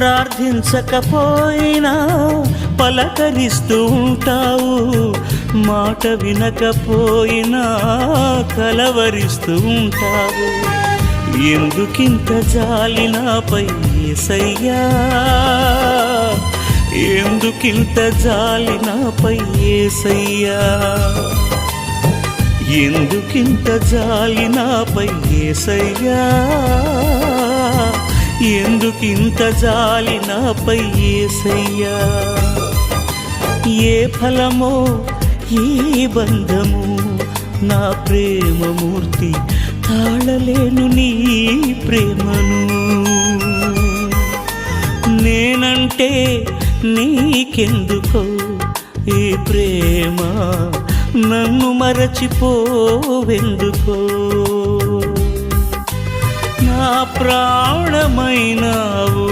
ప్రార్థించకపోయినా పలకరిస్తూ ఉంటావు, మాట వినకపోయినా కలవరిస్తూ ఉంటావు. ఎందుకింత జాలి నాపై యేసయ్యా, ఎందుకింత జాలి నాపై యేసయ్యా, ఎందుకింత జాలి నాపై యేసయ్యా, ఎందుకింత జాలి నాపై యేసయ్యా. ఏ ఫలమో ఈ బంధము, నా ప్రేమమూర్తి తాళలేను నీ ప్రేమను. నేనంటే నీకెందుకో ఈ ప్రేమ, నన్ను మరచిపోవెందుకో. నా ప్రాణమైనావు